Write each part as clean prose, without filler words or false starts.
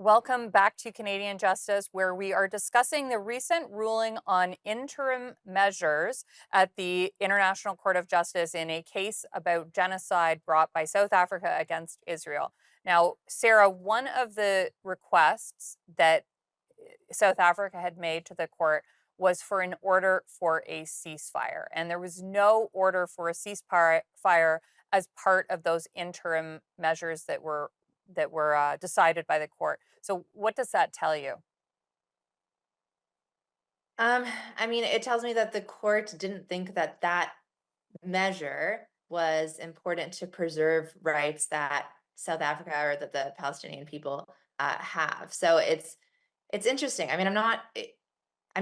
Welcome back to Canadian Justice, where we are discussing the recent ruling on interim measures at the International Court of Justice in a case about genocide brought by South Africa against Israel. Now, Sarah, one of the requests that South Africa had made to the court was for an order for a ceasefire, and there was no order for a ceasefire as part of those interim measures that were decided by the court. So, what does that tell you? Um, I mean, it tells me that the court didn't think that that measure was important to preserve rights that South Africa or that the Palestinian people have. So it's interesting. I mean, I'm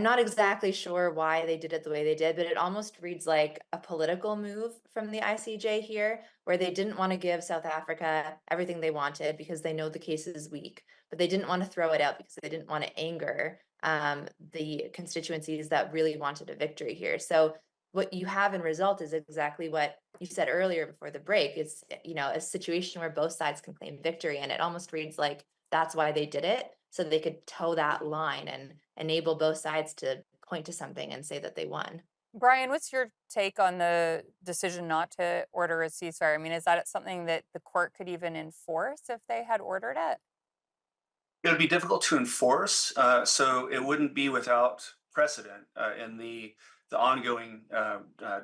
not exactly sure why they did it the way they did, but it almost reads like a political move from the ICJ here, where they didn't want to give South Africa everything they wanted because they know the case is weak, but they didn't want to throw it out because they didn't want to anger the constituencies that really wanted a victory here. So what you have in result is exactly what you said earlier before the break. It's a situation where both sides can claim victory, and it almost reads like that's why they did it, so they could toe that line and enable both sides to point to something and say that they won. Brian, what's your take on the decision not to order a ceasefire? I mean, is that something that the court could even enforce if they had ordered it? It would be difficult to enforce, so it wouldn't be without precedent in the ongoing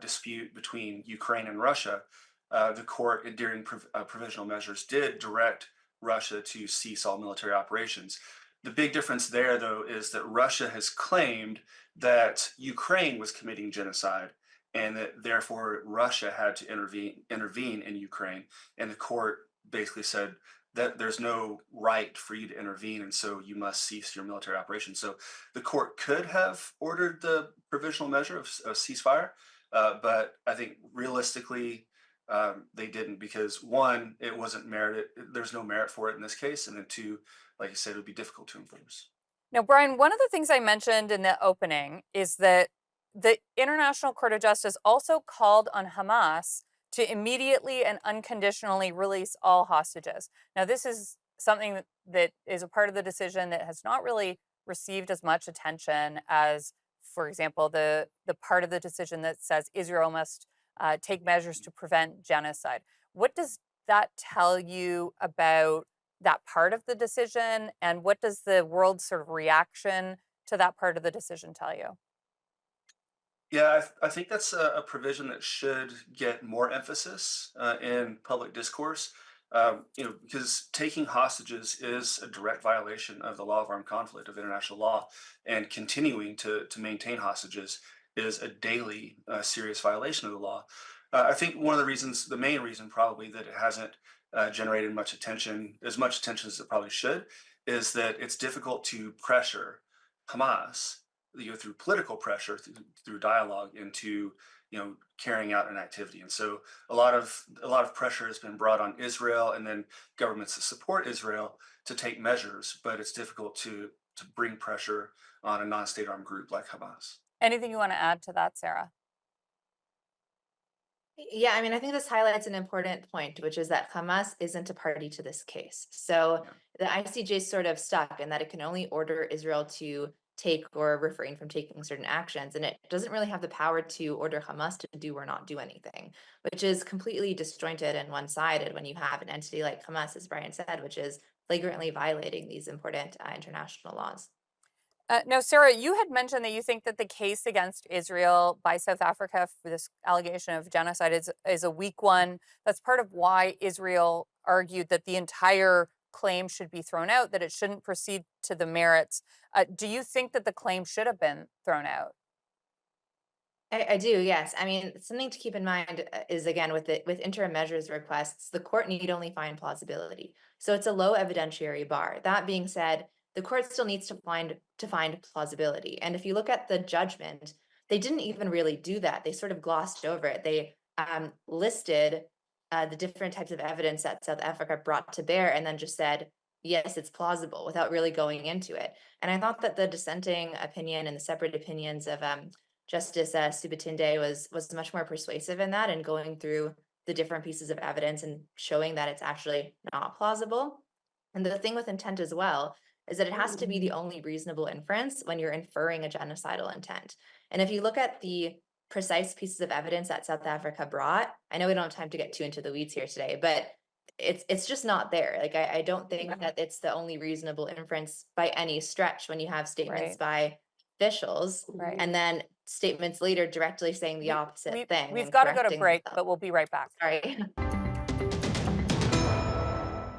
dispute between Ukraine and Russia. The court, during provisional measures, did direct Russia to cease all military operations. The big difference there, though, is that Russia has claimed that Ukraine was committing genocide, and that therefore Russia had to intervene in Ukraine. And the court basically said that there's no right for you to intervene, and so you must cease your military operation. So the court could have ordered the provisional measure of ceasefire, but I think realistically they didn't, because one, it wasn't merited. There's no merit for it in this case, and then two, like you said, it would be difficult to enforce. Now, Brian, one of the things I mentioned in the opening is that the International Court of Justice also called on Hamas to immediately and unconditionally release all hostages. Now, this is something that is a part of the decision that has not really received as much attention as, for example, the part of the decision that says Israel must take measures to prevent genocide. What does that tell you about that part of the decision? And what does the world's sort of reaction to that part of the decision tell you? Yeah, I think that's a provision that should get more emphasis in public discourse. Because taking hostages is a direct violation of the law of armed conflict, of international law, and continuing to maintain hostages is a daily serious violation of the law. I think one of the reasons, the main reason probably, that it hasn't generated as much attention as it probably should, is that it's difficult to pressure Hamas, through political pressure, through dialogue, into carrying out an activity. And so a lot of pressure has been brought on Israel and then governments that support Israel to take measures, but it's difficult to bring pressure on a non-state armed group like Hamas. Anything you want to add to that, Sarah? Yeah, I mean, I think this highlights an important point, which is that Hamas isn't a party to this case. So Yeah. the ICJ is sort of stuck in that it can only order Israel to take or refrain from taking certain actions. And it doesn't really have the power to order Hamas to do or not do anything, which is completely disjointed and one sided when you have an entity like Hamas, as Brian said, which is flagrantly violating these important international laws. Now, Sarah, you had mentioned that you think that the case against Israel by South Africa for this allegation of genocide is a weak one. That's part of why Israel argued that the entire claim should be thrown out, that it shouldn't proceed to the merits. Do you think that the claim should have been thrown out? I do, yes. I mean, something to keep in mind is, again, with interim measures requests, the court need only find plausibility. So it's a low evidentiary bar. That being said, the court still needs to find plausibility. And if you look at the judgment, they didn't even really do that. They sort of glossed over it. They listed the different types of evidence that South Africa brought to bear, and then just said, yes, it's plausible, without really going into it. And I thought that the dissenting opinion and the separate opinions of Justice Subatinde was much more persuasive in that, and going through the different pieces of evidence and showing that it's actually not plausible. And the thing with intent as well is that it has to be the only reasonable inference when you're inferring a genocidal intent. And if you look at the precise pieces of evidence that South Africa brought, I know we don't have time to get too into the weeds here today, but it's just not there. Like I don't think Yeah. that it's the only reasonable inference by any stretch when you have statements Right. by officials Right. and then statements later directly saying the opposite thing We've and got to go to correcting break, themselves. but we'll be right back. Sorry.